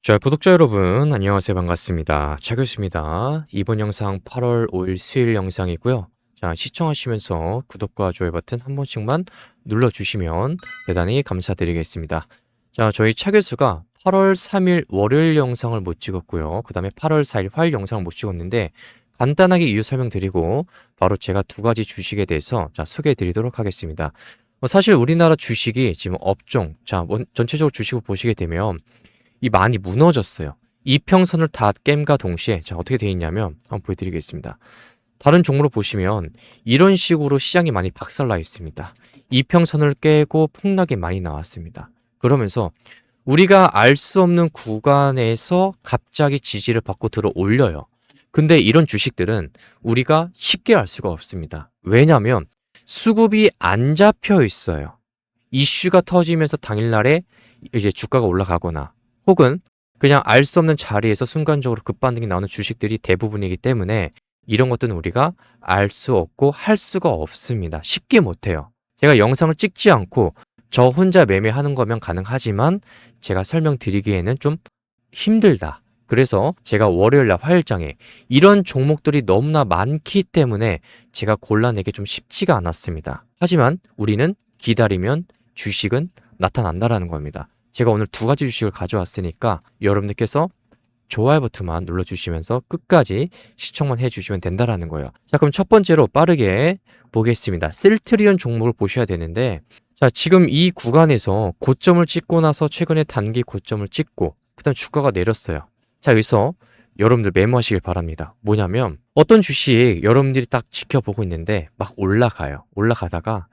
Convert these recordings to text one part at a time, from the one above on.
자, 구독자 여러분, 안녕하세요. 반갑습니다. 차교수입니다. 이번 영상 8월 5일 수요일 영상이고요. 자, 시청하시면서 구독과 좋아요 버튼 한 번씩만 눌러주시면 대단히 감사드리겠습니다. 자, 저희 차교수가 8월 3일 월요일 영상을 못 찍었고요. 그 다음에 8월 4일 화요일 영상을 못 찍었는데 간단하게 이유 설명드리고 바로 제가 두 가지 주식에 대해서 소개해드리도록 하겠습니다. 사실 우리나라 주식이 지금 업종, 전체적으로 주식을 보시게 되면 이 많이 무너졌어요. 이평선을 다 깸과 동시에 어떻게 되어 있냐면 한번 보여드리겠습니다. 다른 종목으로 보시면 이런 식으로 시장이 많이 박살나 있습니다. 이평선을 깨고 폭락이 많이 나왔습니다. 그러면서 우리가 알 수 없는 구간에서 갑자기 지지를 받고 들어 올려요. 근데 이런 주식들은 우리가 쉽게 알 수가 없습니다. 왜냐하면 수급이 안 잡혀 있어요. 이슈가 터지면서 당일날에 이제 주가가 올라가거나 혹은 그냥 알 수 없는 자리에서 순간적으로 급반등이 나오는 주식들이 대부분이기 때문에 이런 것들은 우리가 알 수 없고 할 수가 없습니다. 쉽게 못해요. 제가 영상을 찍지 않고 저 혼자 매매하는 거면 가능하지만 제가 설명드리기에는 좀 힘들다. 그래서 제가 월요일날 화요일장에 이런 종목들이 너무나 많기 때문에 제가 골라내기 좀 쉽지가 않았습니다. 하지만 우리는 기다리면 주식은 나타난다라는 겁니다. 제가 오늘 두 가지 주식을 가져왔으니까 여러분들께서 좋아요 버튼만 눌러주시면서 끝까지 시청만 해주시면 된다라는 거예요. 자, 그럼 첫 번째로 빠르게 보겠습니다. 셀트리온 종목을 보셔야 되는데, 자, 지금 이 구간에서 고점을 찍고 나서 최근에 단기 고점을 찍고 그 다음 주가가 내렸어요. 자, 여기서 여러분들 메모하시길 바랍니다. 뭐냐면 어떤 주식 여러분들이 딱 지켜보고 있는데 막 올라가요. 올라가다가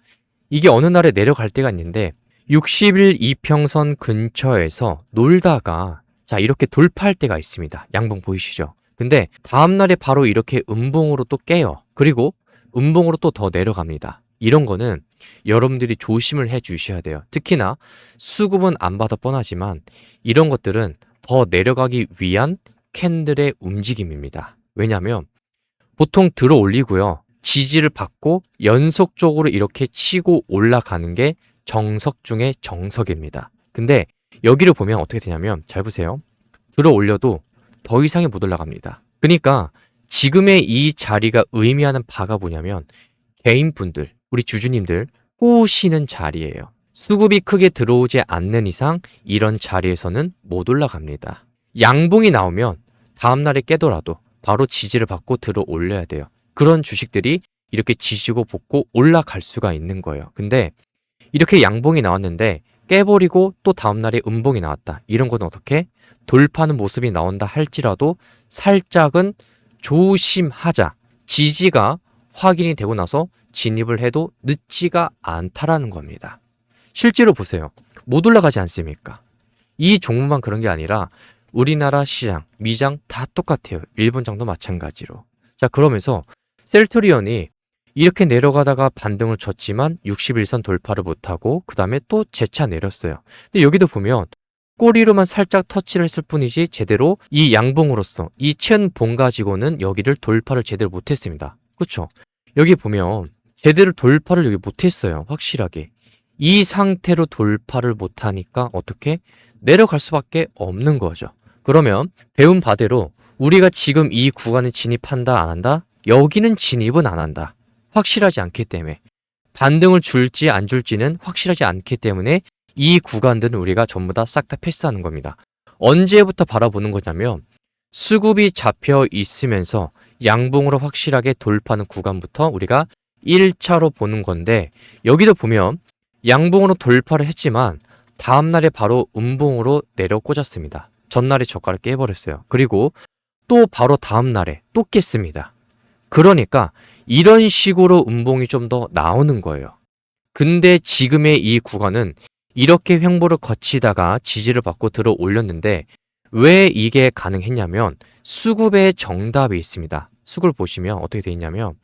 이게 어느 날에 내려갈 때가 있는데 60일 이평선 근처에서 놀다가 이렇게 돌파할 때가 있습니다. 양봉 보이시죠? 근데 다음날에 바로 이렇게 음봉으로 또 깨요. 그리고 음봉으로 또 더 내려갑니다. 이런 거는 여러분들이 조심을 해 주셔야 돼요. 특히나 수급은 안 봐도 뻔하지만 이런 것들은 더 내려가기 위한 캔들의 움직임입니다. 왜냐하면 보통 들어 올리고요. 지지를 받고 연속적으로 이렇게 치고 올라가는 게 정석 중에 정석입니다. 근데 여기를 보면 어떻게 되냐면 잘 보세요. 들어 올려도 더 이상이 못 올라갑니다. 그러니까 지금의 이 자리가 의미하는 바가 뭐냐면 개인분들, 우리 주주님들 꼬시는 자리예요. 수급이 크게 들어오지 않는 이상 이런 자리에서는 못 올라갑니다. 양봉이 나오면 다음날에 깨더라도 바로 지지를 받고 들어 올려야 돼요. 그런 주식들이 이렇게 지지고 볶고 올라갈 수가 있는 거예요. 근데 이렇게 양봉이 나왔는데 깨버리고 또 다음날에 음봉이 나왔다. 이런 건 어떻게? 돌파하는 모습이 나온다 할지라도 살짝은 조심하자. 지지가 확인이 되고 나서 진입을 해도 늦지가 않다라는 겁니다. 실제로 보세요. 못 올라가지 않습니까? 이 종목만 그런 게 아니라 우리나라 시장, 미장 다 똑같아요. 일본장도 마찬가지로. 자, 그러면서 셀트리온이 이렇게 내려가다가 반등을 쳤지만 61선 돌파를 못하고 그 다음에 또 재차 내렸어요. 근데 여기도 보면 꼬리로만 살짝 터치를 했을 뿐이지 제대로 이 양봉으로서 이 첸봉 가지고는 여기를 돌파를 제대로 못했습니다. 그렇죠? 여기 보면 제대로 돌파를 여기 못했어요. 확실하게. 이 상태로 돌파를 못하니까 어떻게? 내려갈 수밖에 없는 거죠. 그러면 배운 바대로 우리가 지금 이 구간에 진입한다 안 한다? 여기는 진입은 안 한다. 확실하지 않기 때문에 반등을 줄지 안 줄지는 확실하지 않기 때문에 이 구간들은 우리가 전부 다 싹 다 패스하는 겁니다. 언제부터 바라보는 거냐면 수급이 잡혀 있으면서 양봉으로 확실하게 돌파하는 구간부터 우리가 1차로 보는 건데 여기도 보면 양봉으로 돌파를 했지만 다음날에 바로 음봉으로 내려 꽂았습니다. 전날에 저가를 깨버렸어요. 그리고 또 바로 다음날에 또 깼습니다. 그러니까 이런 식으로 음봉이 좀 더 나오는 거예요. 근데 지금의 이 구간은 이렇게 횡보를 거치다가 지지를 받고 들어 올렸는데 왜 이게 가능했냐면 수급의 정답이 있습니다. 수급을 보시면 어떻게 돼 있냐면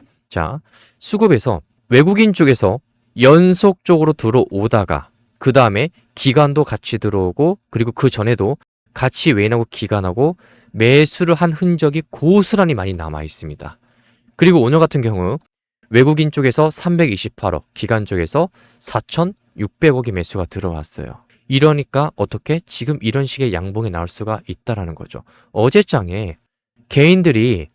수급에서 외국인 쪽에서 연속적으로 들어오다가 그 다음에 기관도 같이 들어오고 그리고 그 전에도 같이 외인하고 기관하고 매수를 한 흔적이 고스란히 많이 남아 있습니다. 그리고 오늘 같은 경우 외국인 쪽에서 328억, 기관 쪽에서 4,600억이 매수가 들어왔어요. 이러니까 어떻게 지금 이런 식의 양봉이 나올 수가 있다라는 거죠. 어제장에 개인들이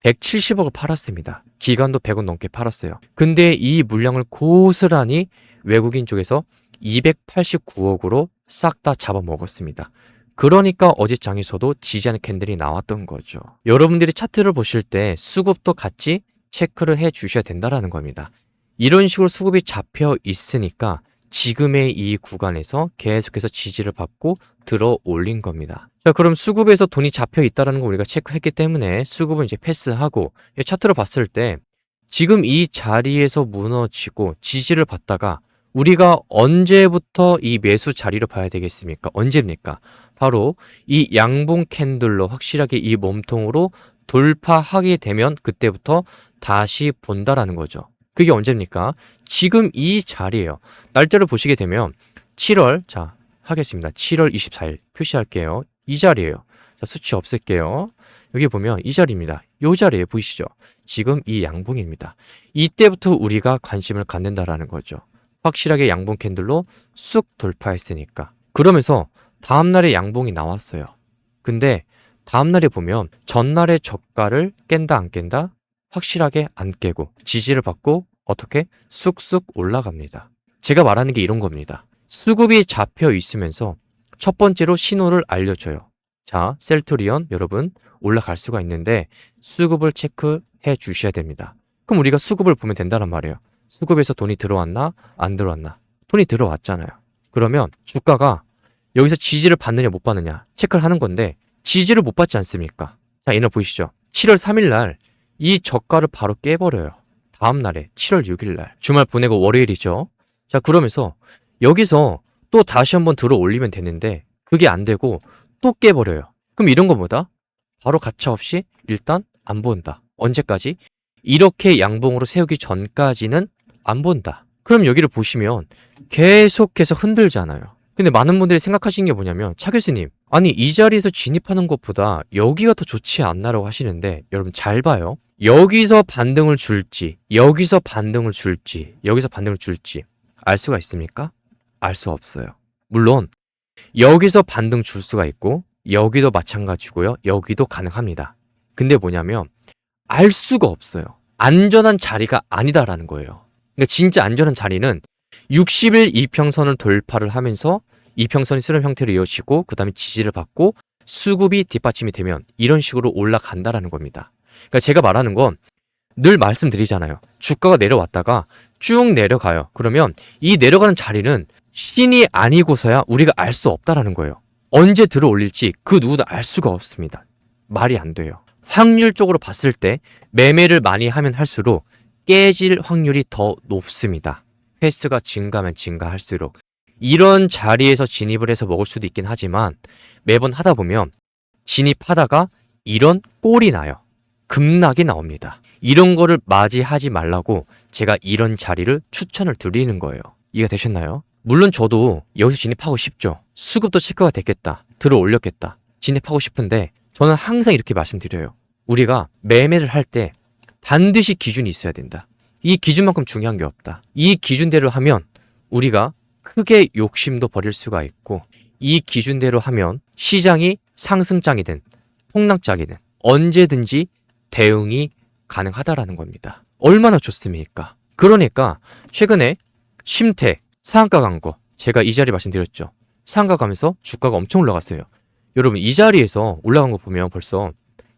170억을 팔았습니다. 기관도 100억 넘게 팔았어요. 근데 이 물량을 고스란히 외국인 쪽에서 289억으로 싹 다 잡아먹었습니다. 그러니까 어제 장에서도 지지 않는 캔들이 나왔던 거죠. 여러분들이 차트를 보실 때 수급도 같이 체크를 해 주셔야 된다라는 겁니다. 이런 식으로 수급이 잡혀 있으니까 지금의 이 구간에서 계속해서 지지를 받고 들어 올린 겁니다. 자, 그럼 수급에서 돈이 잡혀 있다는 거 우리가 체크했기 때문에 수급은 이제 패스하고 차트로 봤을 때 지금 이 자리에서 무너지고 지지를 받다가 우리가 언제부터 이 매수 자리를 봐야 되겠습니까? 언제입니까? 바로 이 양봉 캔들로 확실하게 이 몸통으로 돌파하게 되면 그때부터 다시 본다라는 거죠. 그게 언제입니까? 지금 이 자리예요. 날짜를 보시게 되면 7월, 자, 하겠습니다. 7월 24일 표시할게요. 이 자리예요. 자, 수치 없앨게요. 여기 보면 이 자리입니다. 이 자리에 보이시죠? 지금 이 양봉입니다. 이때부터 우리가 관심을 갖는다라는 거죠. 확실하게 양봉 캔들로 쑥 돌파했으니까. 그러면서 다음날에 양봉이 나왔어요. 근데 다음날에 보면 전날의 저가를 깬다 안 깬다? 확실하게 안 깨고 지지를 받고 어떻게 쑥쑥 올라갑니다. 제가 말하는 게 이런 겁니다. 수급이 잡혀 있으면서 첫 번째로 신호를 알려줘요. 자, 셀트리온 여러분 올라갈 수가 있는데 수급을 체크해 주셔야 됩니다. 그럼 우리가 수급을 보면 된다는 말이에요. 수급에서 돈이 들어왔나 안 들어왔나? 돈이 들어왔잖아요. 그러면 주가가 여기서 지지를 받느냐 못 받느냐 체크를 하는 건데 지지를 못 받지 않습니까? 자, 얘는 보이시죠? 7월 3일 날 이 저가를 바로 깨버려요. 다음 날에 7월 6일 날 주말 보내고 월요일이죠. 자, 그러면서 여기서 또 다시 한번 들어 올리면 되는데 그게 안 되고 또 깨버려요. 그럼 이런 거보다 바로 가차없이 일단 안 본다. 언제까지? 이렇게 양봉으로 세우기 전까지는 안 본다. 그럼 여기를 보시면 계속해서 흔들잖아요. 근데 많은 분들이 생각하시는 게 뭐냐면 차 교수님, 아니 이 자리에서 진입하는 것보다 여기가 더 좋지 않나라고 하시는데 여러분 잘 봐요. 여기서 반등을 줄지 여기서 반등을 줄지 여기서 반등을 줄지 알 수가 있습니까? 알 수 없어요. 물론 여기서 반등 줄 수가 있고 여기도 마찬가지고요. 여기도 가능합니다. 근데 뭐냐면 알 수가 없어요. 안전한 자리가 아니다라는 거예요. 그러니까 진짜 안전한 자리는 60일 이평선을 돌파를 하면서 이평선이 수렴 형태로 이어지고 그 다음에 지지를 받고 수급이 뒷받침이 되면 이런 식으로 올라간다라는 겁니다. 그러니까 제가 말하는 건 늘 말씀드리잖아요. 주가가 내려왔다가 쭉 내려가요. 그러면 이 내려가는 자리는 신이 아니고서야 우리가 알 수 없다라는 거예요. 언제 들어 올릴지 그 누구도 알 수가 없습니다. 말이 안 돼요. 확률적으로 봤을 때 매매를 많이 하면 할수록 깨질 확률이 더 높습니다. 횟수가 증가하면 증가할수록 이런 자리에서 진입을 해서 먹을 수도 있긴 하지만 매번 하다 보면 진입하다가 이런 꼴이 나요. 급락이 나옵니다. 이런 거를 맞이하지 말라고 제가 이런 자리를 추천을 드리는 거예요. 이해가 되셨나요? 물론 저도 여기서 진입하고 싶죠. 수급도 체크가 됐겠다. 들어 올렸겠다. 진입하고 싶은데 저는 항상 이렇게 말씀드려요. 우리가 매매를 할 때 반드시 기준이 있어야 된다. 이 기준만큼 중요한 게 없다. 이 기준대로 하면 우리가 크게 욕심도 버릴 수가 있고 이 기준대로 하면 시장이 상승장이든 폭락장이든 언제든지 대응이 가능하다라는 겁니다. 얼마나 좋습니까? 그러니까 최근에 심택 상한가 간 거 제가 이 자리 말씀드렸죠. 상한가 가면서 주가가 엄청 올라갔어요. 여러분 이 자리에서 올라간 거 보면 벌써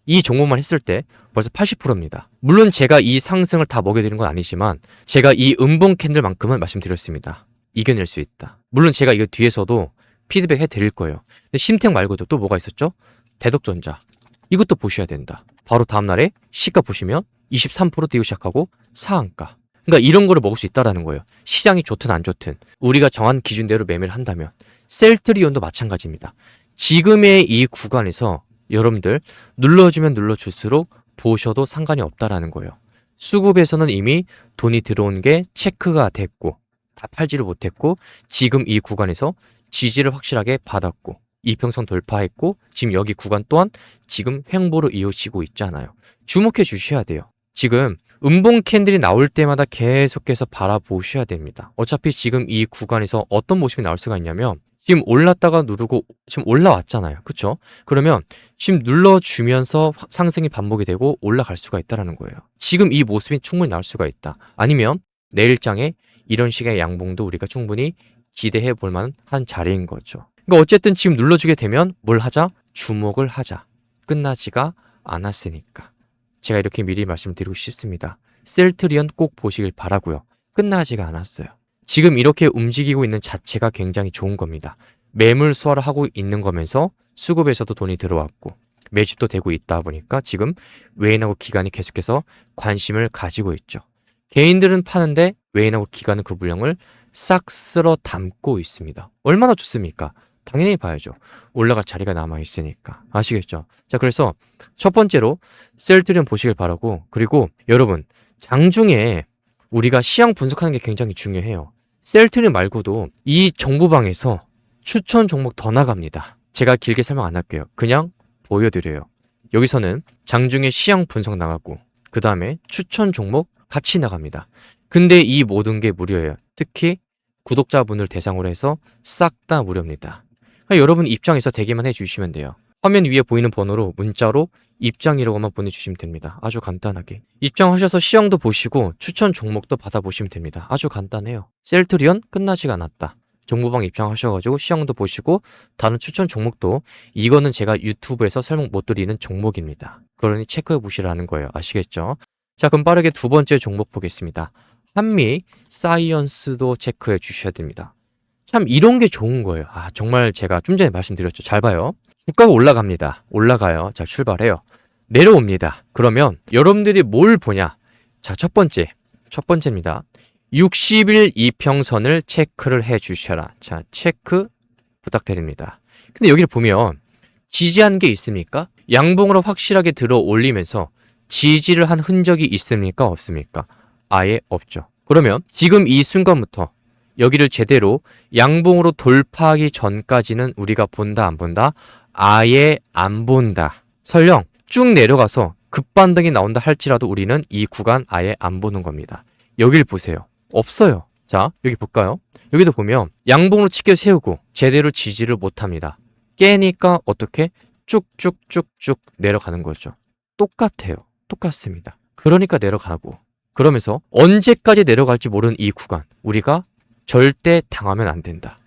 이 종목만 했을 때 벌써 80%입니다. 물론 제가 이 상승을 다 먹여드리는 건 아니지만 제가 이 음봉 캔들만큼은 말씀드렸습니다. 이겨낼 수 있다. 물론 제가 이거 뒤에서도 피드백 해드릴 거예요. 근데 심택 말고도 또 뭐가 있었죠? 대덕전자. 이것도 보셔야 된다. 바로 다음날에 시가 보시면 23% 뛰고 시작하고 상한가. 그러니까 이런 거를 먹을 수 있다라는 거예요. 시장이 좋든 안 좋든 우리가 정한 기준대로 매매를 한다면 셀트리온도 마찬가지입니다. 지금의 이 구간에서 여러분들 눌러주면 눌러줄수록 보셔도 상관이 없다라는 거예요. 수급에서는 이미 돈이 들어온 게 체크가 됐고 다 팔지를 못했고 지금 이 구간에서 지지를 확실하게 받았고 이평선 돌파했고 지금 여기 구간 또한 지금 횡보로 이어지고 있잖아요. 주목해 주셔야 돼요. 지금 음봉 캔들이 나올 때마다 계속해서 바라보셔야 됩니다. 어차피 지금 이 구간에서 어떤 모습이 나올 수가 있냐면 지금 올랐다가 누르고 지금 올라왔잖아요. 그쵸? 그러면 지금 눌러주면서 상승이 반복이 되고 올라갈 수가 있다는 거예요. 지금 이 모습이 충분히 나올 수가 있다. 아니면 내일장에 이런 식의 양봉도 우리가 충분히 기대해 볼 만한 자리인 거죠. 그러니까 어쨌든 지금 눌러주게 되면 뭘 하자? 주목을 하자. 끝나지가 않았으니까. 제가 이렇게 미리 말씀드리고 싶습니다. 셀트리온 꼭 보시길 바라고요. 끝나지가 않았어요. 지금 이렇게 움직이고 있는 자체가 굉장히 좋은 겁니다. 매물 수화를 하고 있는 거면서 수급에서도 돈이 들어왔고 매집도 되고 있다 보니까 지금 외인하고 기관이 계속해서 관심을 가지고 있죠. 개인들은 파는데 외인하고 기관은 그 물량을 싹 쓸어 담고 있습니다. 얼마나 좋습니까? 당연히 봐야죠. 올라갈 자리가 남아 있으니까. 아시겠죠? 자, 그래서 첫 번째로 셀트리온 보시길 바라고, 그리고 여러분 장중에 우리가 시향 분석하는 게 굉장히 중요해요. 셀트리온 말고도 이 정보방에서 추천 종목 더 나갑니다. 제가 길게 설명 안 할게요. 그냥 보여드려요. 여기서는 장중에 시향 분석 나가고 그 다음에 추천 종목 같이 나갑니다. 근데 이 모든 게 무료예요. 특히 구독자분을 대상으로 해서 싹 다 무료입니다. 그러니까 여러분 입장에서 대기만 해주시면 돼요. 화면 위에 보이는 번호로 문자로 입장이라고만 보내주시면 됩니다. 아주 간단하게. 입장하셔서 시향도 보시고 추천 종목도 받아보시면 됩니다. 아주 간단해요. 셀트리온 끝나지가 않았다. 정보방 입장하셔가지고 시향도 보시고 다른 추천 종목도 이거는 제가 유튜브에서 설명 못 드리는 종목입니다. 그러니 체크해 보시라는 거예요. 아시겠죠? 자, 그럼 빠르게 두 번째 종목 보겠습니다. 한미 사이언스도 체크해 주셔야 됩니다. 참 이런 게 좋은 거예요. 정말 제가 좀 전에 말씀드렸죠. 잘 봐요. 주가가 올라갑니다. 올라가요. 자, 출발해요. 내려옵니다. 그러면 여러분들이 뭘 보냐? 자, 첫 번째입니다. 60일 이평선을 체크를 해 주셔라. 자, 체크 부탁드립니다. 근데 여기를 보면 지지한 게 있습니까? 양봉으로 확실하게 들어 올리면서 지지를 한 흔적이 있습니까? 없습니까? 아예 없죠. 그러면 지금 이 순간부터 여기를 제대로 양봉으로 돌파하기 전까지는 우리가 본다 안 본다? 아예 안 본다. 설령 쭉 내려가서 급반등이 나온다 할지라도 우리는 이 구간 아예 안 보는 겁니다. 여길 보세요. 없어요. 자, 여기 볼까요? 여기도 보면 양봉으로 치켜 세우고 제대로 지지를 못합니다. 깨니까 어떻게? 쭉쭉쭉쭉 내려가는 거죠. 똑같아요. 똑같습니다. 그러니까 내려가고 그러면서 언제까지 내려갈지 모르는 이 구간 우리가 절대 당하면 안 된다.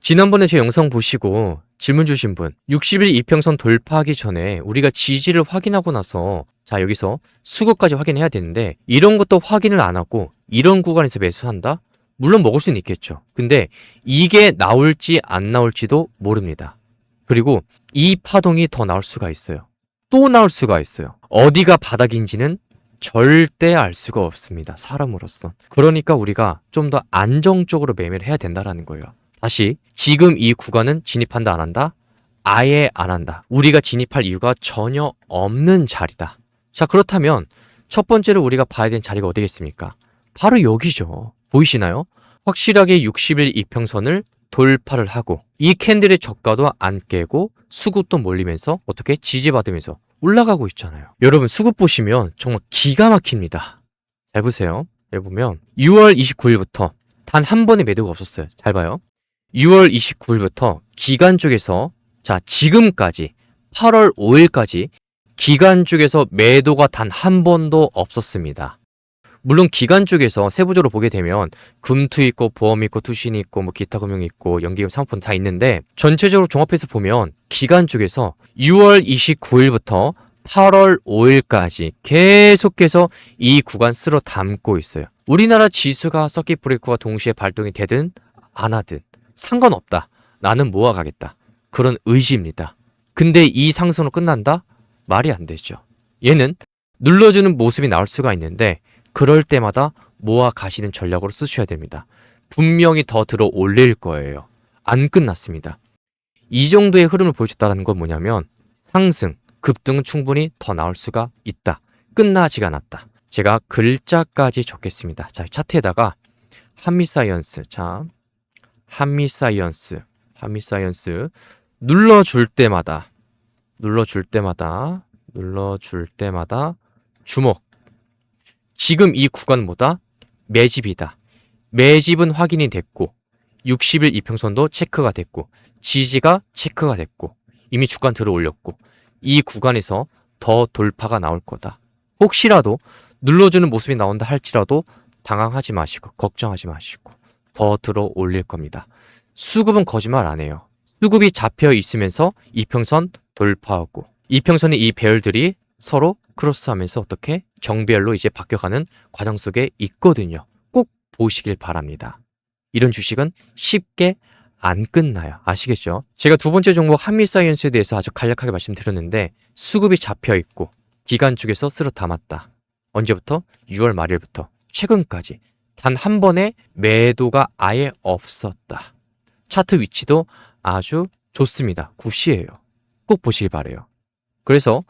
지난번에 제 영상 보시고 질문 주신 분 60일 이평선 돌파하기 전에 우리가 지지를 확인하고 나서 자 여기서 수급까지 확인해야 되는데 이런 것도 확인을 안 하고 이런 구간에서 매수한다? 물론 먹을 수는 있겠죠. 근데 이게 나올지 안 나올지도 모릅니다. 그리고 이 파동이 더 나올 수가 있어요. 또 나올 수가 있어요. 어디가 바닥인지는 절대 알 수가 없습니다. 사람으로서. 그러니까 우리가 좀 더 안정적으로 매매를 해야 된다는 거예요. 다시 지금 이 구간은 진입한다 안 한다? 아예 안 한다. 우리가 진입할 이유가 전혀 없는 자리다. 자, 그렇다면 첫 번째로 우리가 봐야 되는 자리가 어디겠습니까? 바로 여기죠. 보이시나요? 확실하게 60일 이평선을 돌파를 하고 이 캔들의 저가도 안 깨고 수급도 몰리면서 어떻게 지지받으면서 올라가고 있잖아요. 여러분 수급 보시면 정말 기가 막힙니다. 잘 보세요. 여기 보면 6월 29일부터 단 한 번의 매도가 없었어요. 잘 봐요. 6월 29일부터 기간 쪽에서 자 지금까지 8월 5일까지 기간 쪽에서 매도가 단 한 번도 없었습니다. 물론 기간 쪽에서 세부적으로 보게 되면 금투 있고 보험 있고 투신이 있고 뭐 기타 금융 있고 연기금 상품 다 있는데 전체적으로 종합해서 보면 기간 쪽에서 6월 29일부터 8월 5일까지 계속해서 이 구간 쓸어 담고 있어요. 우리나라 지수가 서킷 브레이커가 동시에 발동이 되든 안 하든 상관없다. 나는 모아가겠다. 그런 의지입니다. 근데 이 상승으로 끝난다? 말이 안 되죠. 얘는 눌러주는 모습이 나올 수가 있는데 그럴 때마다 모아 가시는 전략으로 쓰셔야 됩니다. 분명히 더 들어 올릴 거예요. 안 끝났습니다. 이 정도의 흐름을 보여줬다는 건 뭐냐면 상승, 급등은 충분히 더 나올 수가 있다. 끝나지가 않았다. 제가 글자까지 적겠습니다. 자, 차트에다가 한미사이언스. 자, 한미사이언스 눌러줄 때마다 주목. 지금 이 구간보다 매집이다. 매집은 확인이 됐고 60일 이평선도 체크가 됐고 지지가 체크가 됐고 이미 주간 들어올렸고 이 구간에서 더 돌파가 나올 거다. 혹시라도 눌러주는 모습이 나온다 할지라도 당황하지 마시고 걱정하지 마시고 더 들어 올릴 겁니다. 수급은 거짓말 안 해요. 수급이 잡혀 있으면서 이평선 돌파하고 이평선의 이 배열들이 서로 크로스하면서 어떻게 정배열로 이제 바뀌어가는 과정 속에 있거든요. 꼭 보시길 바랍니다. 이런 주식은 쉽게 안 끝나요. 아시겠죠? 제가 두 번째 종목 한미사이언스에 대해서 아주 간략하게 말씀드렸는데 수급이 잡혀 있고 기관 쪽에서 쓸어 담았다. 언제부터? 6월 말일부터 최근까지 단 한 번의 매도가 아예 없었다. 차트 위치도 아주 좋습니다. 굿이에요. 꼭 보시길 바라요. 그래서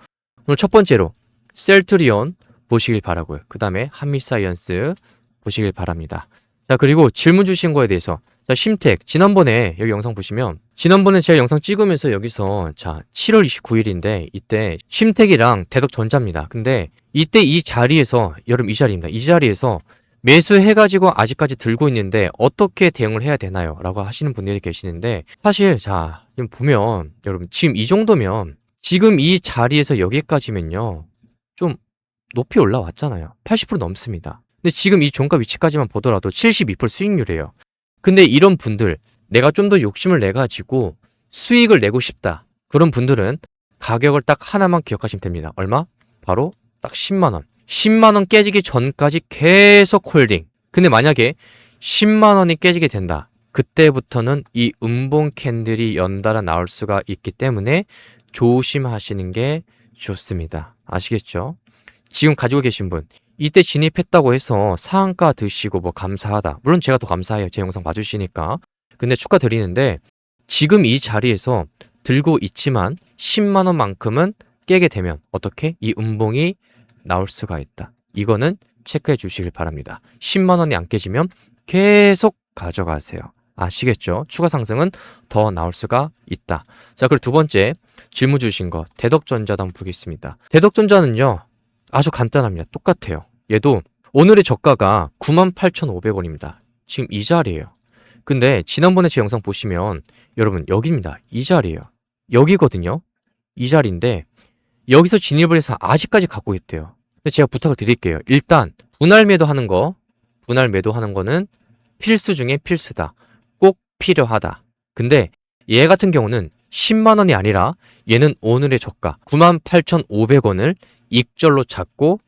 오늘 첫 번째로 셀트리온 보시길 바라고요. 그 다음에 한미사이언스 보시길 바랍니다. 자, 그리고 질문 주신 거에 대해서 자, 심택 지난번에 여기 영상 보시면 지난번에 제가 영상 찍으면서 여기서 자 7월 29일인데 이때 심택이랑 대덕전자입니다. 근데 이때 이 자리에서 여러분 이 자리입니다. 이 자리에서 매수해가지고 아직까지 들고 있는데 어떻게 대응을 해야 되나요? 라고 하시는 분들이 계시는데 사실 자 보면 여러분 지금 이 정도면 지금 이 자리에서 여기까지면요 좀 높이 올라왔잖아요. 80% 넘습니다. 근데 지금 이 종가 위치까지만 보더라도 72% 수익률이에요. 근데 이런 분들 내가 좀 더 욕심을 내가지고 수익을 내고 싶다. 그런 분들은 가격을 딱 하나만 기억하시면 됩니다. 얼마? 바로 딱 10만원. 10만원 깨지기 전까지 계속 홀딩. 근데 만약에 10만원이 깨지게 된다. 그때부터는 이 음봉 캔들이 연달아 나올 수가 있기 때문에 조심하시는 게 좋습니다. 아시겠죠? 지금 가지고 계신 분 이때 진입했다고 해서 상한가 드시고 뭐 감사하다. 물론 제가 더 감사해요. 제 영상 봐주시니까. 근데 축하드리는데 지금 이 자리에서 들고 있지만 10만원만큼은 깨게 되면 어떻게? 이 음봉이 나올 수가 있다. 이거는 체크해 주시길 바랍니다. 10만원이 안 깨지면 계속 가져가세요. 아시겠죠? 추가 상승은 더 나올 수가 있다. 자, 그리고 두 번째 질문 주신 거 대덕전자도 한번 보겠습니다. 대덕전자는요. 아주 간단합니다. 똑같아요. 얘도 오늘의 저가가 98,500원입니다. 지금 이 자리예요. 근데 지난번에 제 영상 보시면 여러분 여기입니다. 이 자리예요. 여기거든요. 이 자리인데 여기서 진입을 해서 아직까지 갖고 있대요. 근데 제가 부탁을 드릴게요. 일단 분할 매도하는 거는 필수 중에 필수다. 꼭 필요하다. 근데 얘 같은 경우는 10만원이 아니라 얘는 오늘의 저가 98,500원을 익절로 잡고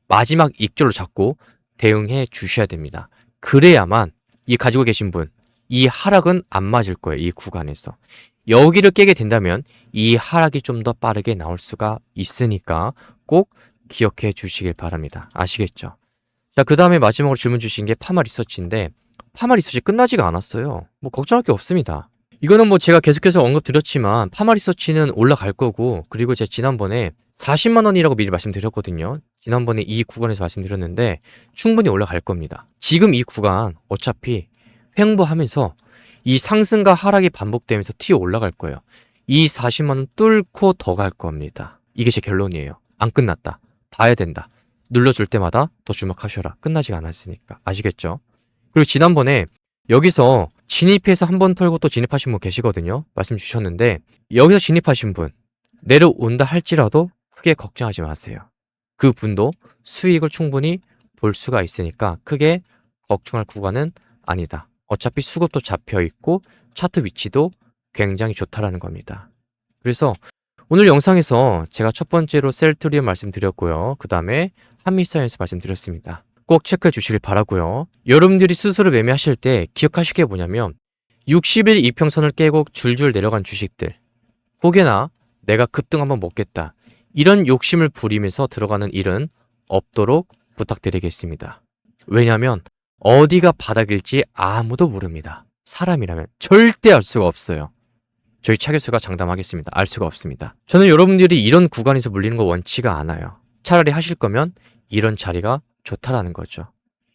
마지막 익절로 잡고 대응해 주셔야 됩니다. 그래야만 이 가지고 계신 분 이 하락은 안 맞을 거예요. 이 구간에서. 여기를 깨게 된다면 이 하락이 좀 더 빠르게 나올 수가 있으니까 꼭 기억해 주시길 바랍니다. 아시겠죠? 자, 그 다음에 마지막으로 질문 주신 게 파마 리서치인데 파마 리서치 끝나지가 않았어요. 뭐 걱정할 게 없습니다. 이거는 뭐 제가 계속해서 언급드렸지만 파마 리서치는 올라갈 거고 그리고 제가 지난번에 40만원이라고 미리 말씀드렸거든요. 지난번에 이 구간에서 말씀드렸는데 충분히 올라갈 겁니다. 지금 이 구간 어차피 횡보하면서 이 상승과 하락이 반복되면서 튀어 올라갈 거예요. 이 40만원 뚫고 더 갈 겁니다. 이게 제 결론이에요. 안 끝났다. 봐야 된다. 눌러줄 때마다 더 주목하셔라. 끝나지가 않았으니까. 아시겠죠? 그리고 지난번에 여기서 진입해서 한 번 털고 또 진입하신 분 계시거든요. 말씀 주셨는데 여기서 진입하신 분 내려온다 할지라도 크게 걱정하지 마세요. 그 분도 수익을 충분히 볼 수가 있으니까 크게 걱정할 구간은 아니다. 어차피 수급도 잡혀 있고 차트 위치도 굉장히 좋다라는 겁니다. 그래서 오늘 영상에서 제가 첫 번째로 셀트리온 말씀드렸고요. 그 다음에 한미사이언스 말씀드렸습니다. 꼭 체크해 주시길 바라고요. 여러분들이 스스로 매매하실 때 기억하실 게 뭐냐면 60일 이평선을 깨고 줄줄 내려간 주식들 혹여나 내가 급등 한번 먹겠다. 이런 욕심을 부리면서 들어가는 일은 없도록 부탁드리겠습니다. 왜냐하면 어디가 바닥일지 아무도 모릅니다. 사람이라면 절대 알 수가 없어요. 저희 차교수가 장담하겠습니다. 알 수가 없습니다. 저는 여러분들이 이런 구간에서 물리는 거 원치가 않아요. 차라리 하실 거면 이런 자리가 좋다라는 거죠.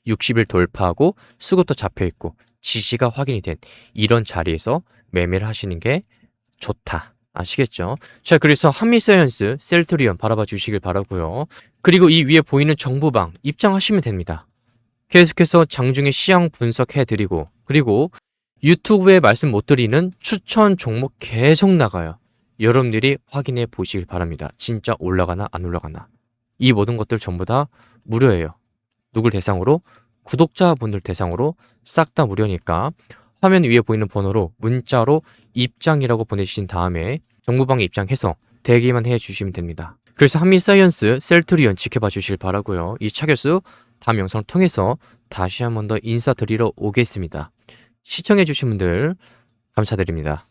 60일 돌파하고 수급도 잡혀있고 지지가 확인이 된 이런 자리에서 매매를 하시는 게 좋다. 아시겠죠? 자, 그래서 한미사이언스, 셀트리온 바라봐 주시길 바라고요. 그리고 이 위에 보이는 정보방 입장하시면 됩니다. 계속해서 장중에 시향 분석해드리고 그리고 유튜브에 말씀 못 드리는 추천 종목 계속 나가요. 여러분들이 확인해 보시길 바랍니다. 진짜 올라가나 안 올라가나. 이 모든 것들 전부 다 무료예요. 누굴 대상으로? 구독자분들 대상으로 싹 다 무료니까 화면 위에 보이는 번호로 문자로 입장이라고 보내주신 다음에 정보방에 입장해서 대기만 해주시면 됩니다. 그래서 한미사이언스 셀트리온 지켜봐 주실 바라고요. 이 차결수 다음 영상을 통해서 다시 한 번 더 인사드리러 오겠습니다. 시청해주신 분들 감사드립니다.